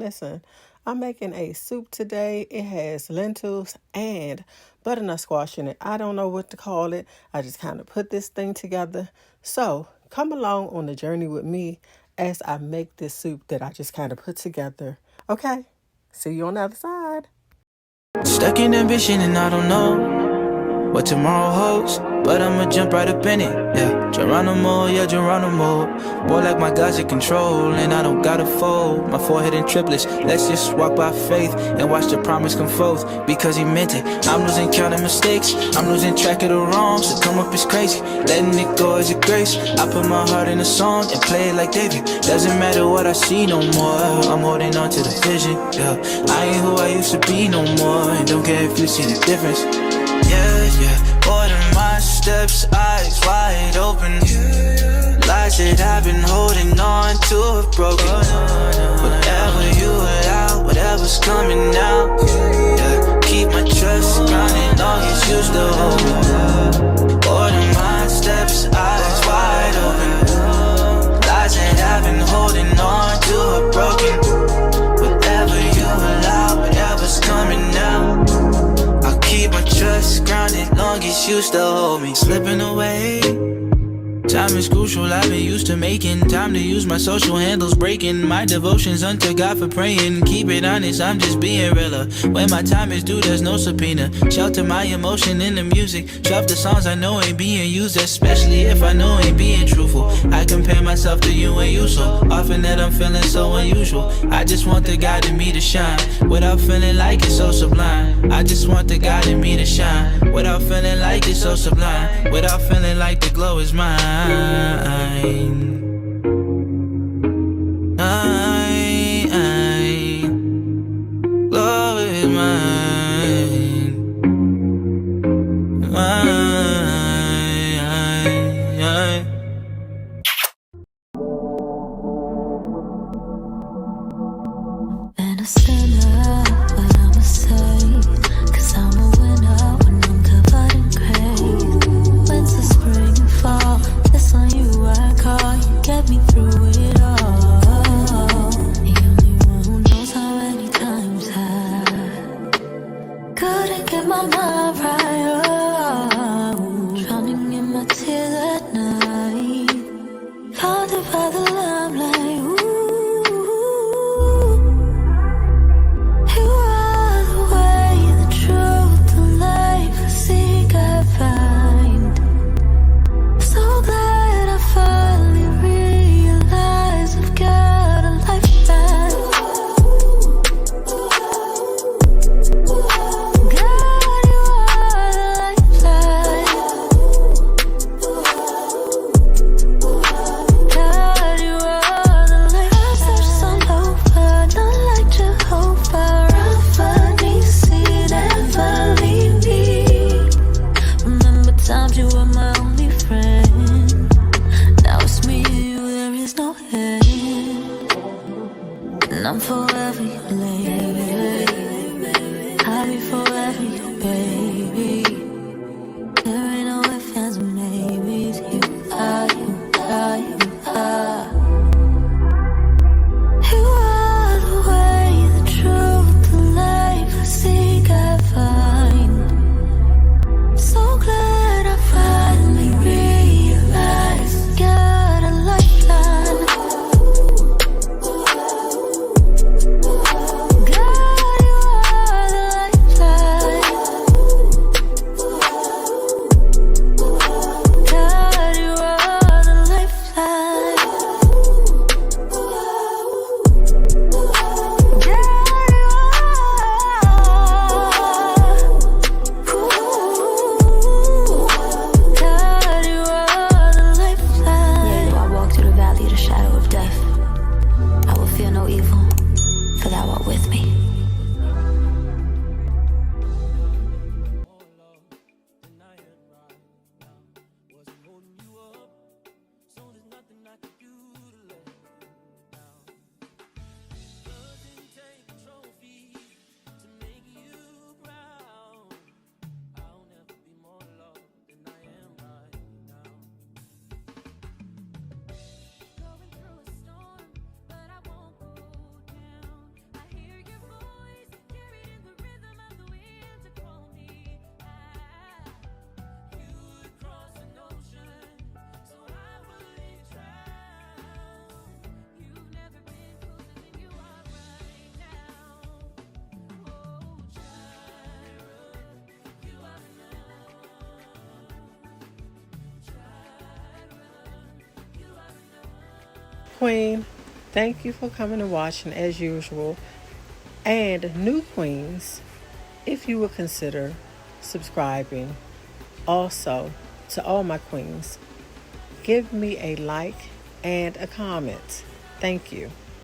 listen, I'm making a soup today. It has lentils and butternut squash in it. I don't know what to call it. I just kind of put this thing together. So come along on the journey with me as I make this soup that I just kind of put together. Okay, see you on the other side. Stuck in ambition and I don't know what tomorrow holds, but I'ma jump right up in it, yeah. Geronimo. Boy, like my God's in control, and I don't gotta fold my forehead in triplets. Let's just walk by faith and watch the promise come forth, because he meant it. I'm losing count of mistakes, I'm losing track of the wrongs. To come up is crazy, letting it go is a grace. I put my heart in a song and play it like David. Doesn't matter what I see no more, I'm holding on to the vision, yeah. I ain't who I used to be no more, and don't care if you see the difference. Yeah, order my steps, eyes wide open. Lies that I've been holding on to have broken. Whatever you allow, whatever's coming out, yeah. Keep my trust grounded, long as you still hold me. Order my steps, eyes wide open. Lies that I've been holding on to have broken. Whatever you allow, whatever's coming out, keep my trust grounded, long as you still hold me. Slipping away, time is crucial, I've been used to making time to use my social handles, breaking my devotions unto God for praying. Keep it honest, I'm just being realer. When my time is due, there's no subpoena. Shelter my emotion in the music, shelf the songs I know ain't being used, especially if I know ain't being truthful. I compare myself to you and you so often that I'm feeling so unusual. I just want the God in me to shine without feeling like it's so sublime. I just want the God in me to shine without feeling like it's so sublime, without feeling like the glow is mine. Glow is mine. Been a sinner, but I'm a saint, 'cause I'm a winner when I'm covered in grace. Winter, spring, and fall, it's on you I call. You get me through it all. The only one who knows how many times I couldn't get my mind right. Drowning in my tears at night, haunted by the limelight. You are the way, the truth, the life I seek, I find. So glad I finally realized I've got a lifeline. God, you are the lifeline. God, you are the light. I've searched all over, not like Jehovah. Rapha, Nisi, never leave me. Remember times you were my only friend. Now it's me and you, there is no end. And I'm forever your lady. I'll be forever your baby. There ain't no ifs, ands, or maybes. You are, you are, you are. You are the way, the truth, the life I seek, I find. So glad I finally realized got a lifeline. God, you are the lifeline. Queen, thank you for coming and watching as usual. And new queens, if you would consider subscribing. Also, to all my queens, give me a like and a comment. Thank you.